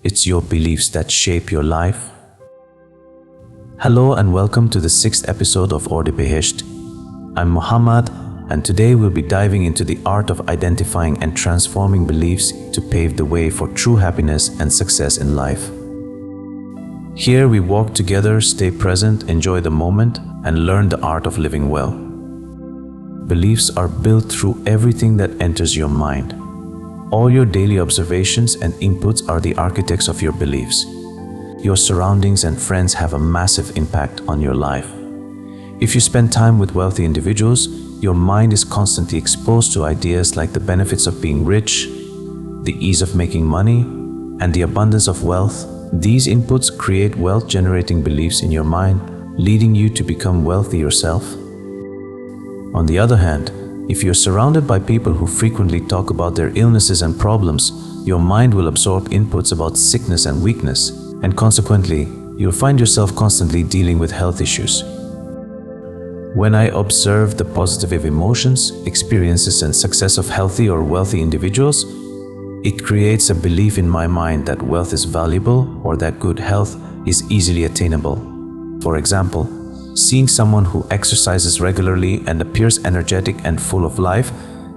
It's your beliefs that shape your life. Hello and welcome to the 6th episode of Ordibehesht. I'm Muhammad, and today we'll be diving into the art of identifying and transforming beliefs to pave the way for true happiness and success in life. Here we walk together, stay present, enjoy the moment, and learn the art of living well. Beliefs are built through everything that enters your mind. All your daily observations and inputs are the architects of your beliefs. Your surroundings and friends have a massive impact on your life. If you spend time with wealthy individuals, your mind is constantly exposed to ideas like the benefits of being rich, the ease of making money, and the abundance of wealth. These inputs create wealth-generating beliefs in your mind, leading you to become wealthy yourself. On the other hand, if you're surrounded by people who frequently talk about their illnesses and problems, your mind will absorb inputs about sickness and weakness, and consequently, you'll find yourself constantly dealing with health issues. When I observe the positive emotions, experiences, and success of healthy or wealthy individuals, it creates a belief in my mind that wealth is valuable or that good health is easily attainable. For example, seeing someone who exercises regularly and appears energetic and full of life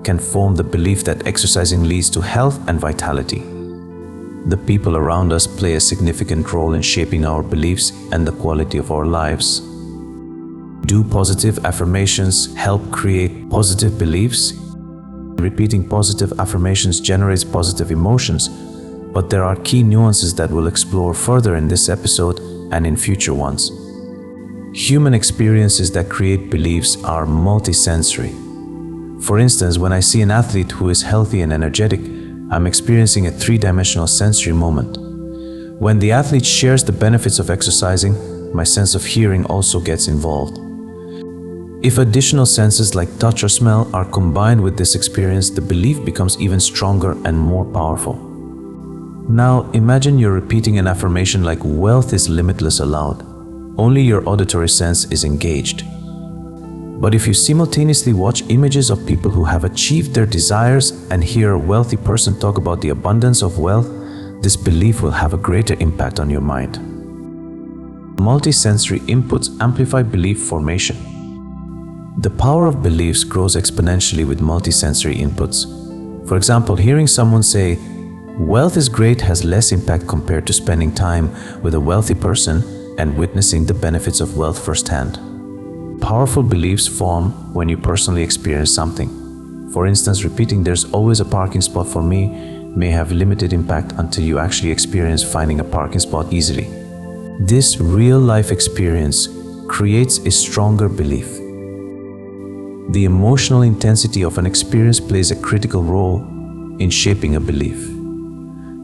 can form the belief that exercising leads to health and vitality. The people around us play a significant role in shaping our beliefs and the quality of our lives. Do positive affirmations help create positive beliefs? Repeating positive affirmations generates positive emotions, but there are key nuances that we'll explore further in this episode and in future ones. Human experiences that create beliefs are multisensory. For instance, when I see an athlete who is healthy and energetic, I'm experiencing a three-dimensional sensory moment. When the athlete shares the benefits of exercising, my sense of hearing also gets involved. If additional senses like touch or smell are combined with this experience, the belief becomes even stronger and more powerful. Now, imagine you're repeating an affirmation like wealth is limitless aloud. Only your auditory sense is engaged. But if you simultaneously watch images of people who have achieved their desires and hear a wealthy person talk about the abundance of wealth, this belief will have a greater impact on your mind. Multisensory inputs amplify belief formation. The power of beliefs grows exponentially with multisensory inputs. For example, hearing someone say, "Wealth is great," has less impact compared to spending time with a wealthy person and witnessing the benefits of wealth firsthand. Powerful beliefs form when you personally experience something. For instance, repeating "there's always a parking spot for me" may have limited impact until you actually experience finding a parking spot easily. This real-life experience creates a stronger belief. The emotional intensity of an experience plays a critical role in shaping a belief.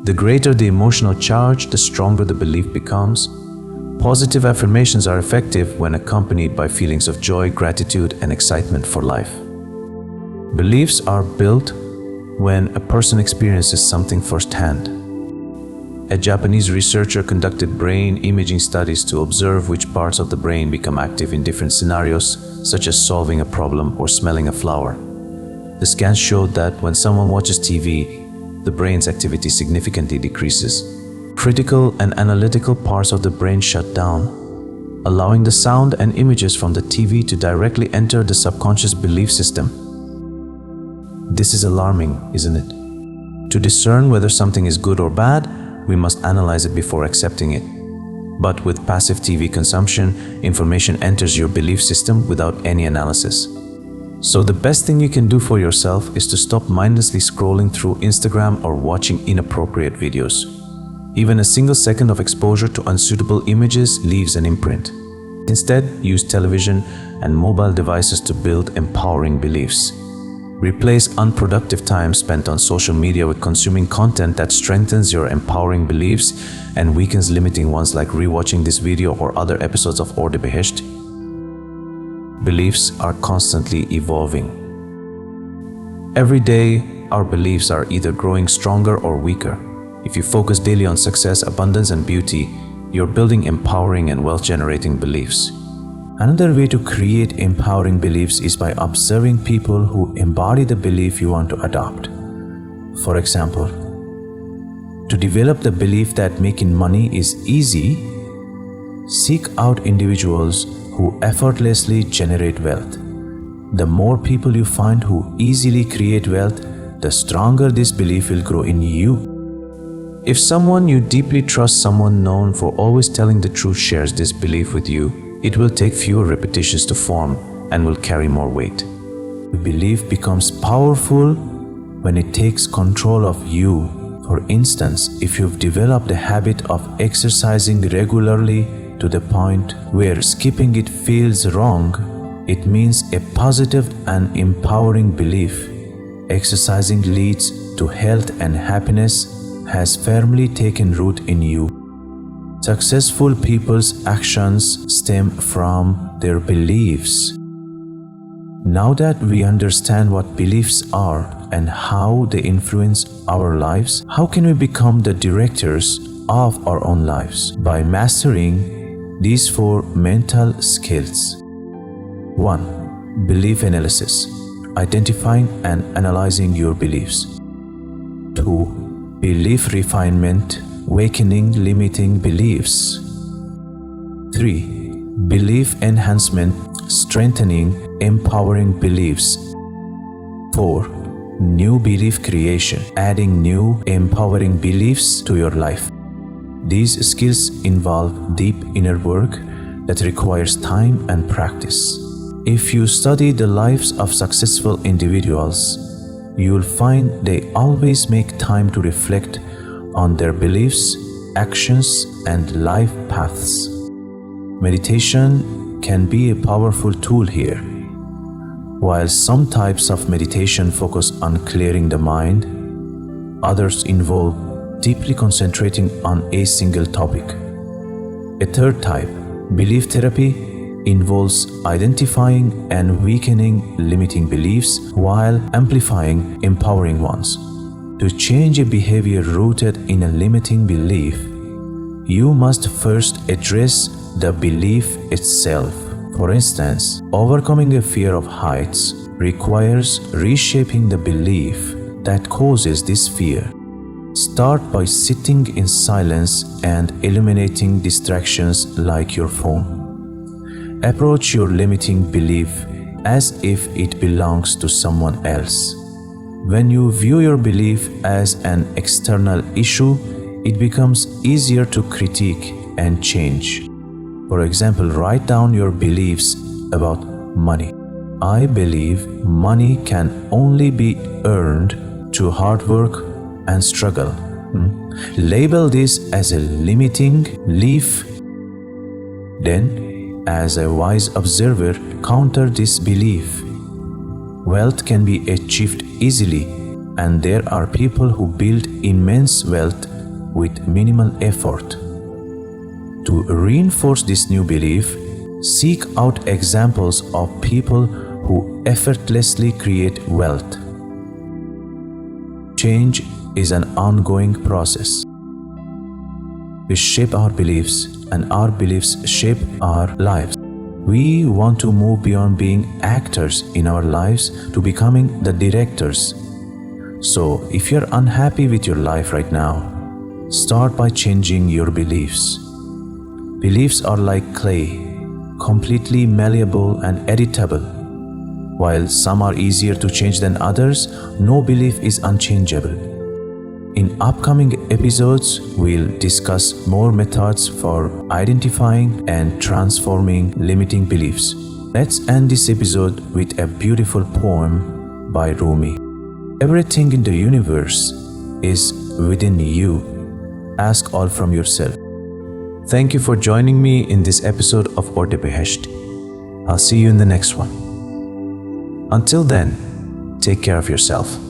The greater the emotional charge, the stronger the belief becomes. Positive affirmations are effective when accompanied by feelings of joy, gratitude, and excitement for life. Beliefs are built when a person experiences something firsthand. A Japanese researcher conducted brain imaging studies to observe which parts of the brain become active in different scenarios, such as solving a problem or smelling a flower. The scans showed that when someone watches TV, the brain's activity significantly decreases. Critical and analytical parts of the brain shut down, allowing the sound and images from the TV to directly enter the subconscious belief system. This is alarming, isn't it? To discern whether something is good or bad, we must analyze it before accepting it. But with passive TV consumption, information enters your belief system without any analysis. So the best thing you can do for yourself is to stop mindlessly scrolling through Instagram or watching inappropriate videos. Even a single second of exposure to unsuitable images leaves an imprint. Instead, use television and mobile devices to build empowering beliefs. Replace unproductive time spent on social media with consuming content that strengthens your empowering beliefs and weakens limiting ones, like rewatching this video or other episodes of Ordibehesht. Beliefs are constantly evolving. Every day, our beliefs are either growing stronger or weaker. If you focus daily on success, abundance, and beauty, you're building empowering and wealth-generating beliefs. Another way to create empowering beliefs is by observing people who embody the belief you want to adopt. For example, To develop the belief that making money is easy, seek out individuals who effortlessly generate wealth. The more people you find who easily create wealth, the stronger this belief will grow in you. If someone you deeply trust, someone known for always telling the truth, shares this belief with you, it will take fewer repetitions to form and will carry more weight. The belief becomes powerful when it takes control of you. For instance, if you've developed the habit of exercising regularly to the point where skipping it feels wrong, it means a positive and empowering belief. Exercising leads to health and happiness has firmly taken root in you. Successful people's actions stem from their beliefs. Now that we understand what beliefs are and how they influence our lives, how can we become the directors of our own lives? By mastering these 4 mental skills. 1. Belief analysis. Identifying and analyzing your beliefs. 2. Belief refinement, awakening limiting beliefs. 3. Belief enhancement, strengthening empowering beliefs. 4. New belief creation, adding new empowering beliefs to your life. These skills involve deep inner work that requires time and practice. If you study the lives of successful individuals, you will find they always make time to reflect on their beliefs, actions, and life paths. Meditation can be a powerful tool here. While some types of meditation focus on clearing the mind, others involve deeply concentrating on a single topic. A third type, belief therapy, involves identifying and weakening limiting beliefs while amplifying empowering ones. To change a behavior rooted in a limiting belief, you must first address the belief itself. For instance, overcoming a fear of heights requires reshaping the belief that causes this fear. Start by sitting in silence and eliminating distractions like your phone. Approach your limiting belief as if it belongs to someone else. When you view your belief as an external issue, it becomes easier to critique and change. For example, write down your beliefs about money. I believe money can only be earned through hard work and struggle. Label this as a limiting belief. Then, as a wise observer, counter this belief. Wealth can be achieved easily, and there are people who build immense wealth with minimal effort. To reinforce this new belief, seek out examples of people who effortlessly create wealth. Change is an ongoing process. We shape our beliefs, and our beliefs shape our lives. We want to move beyond being actors in our lives to becoming the directors. So, if you're unhappy with your life right now, start by changing your beliefs. Beliefs are like clay, completely malleable and editable. While some are easier to change than others, no belief is unchangeable. In upcoming episodes, we'll discuss more methods for identifying and transforming limiting beliefs. Let's end this episode with a beautiful poem by Rumi. Everything in the universe is within you. Ask all from yourself. Thank you for joining me in this episode of Ordibehesht. I'll see you in the next one. Until then, take care of yourself.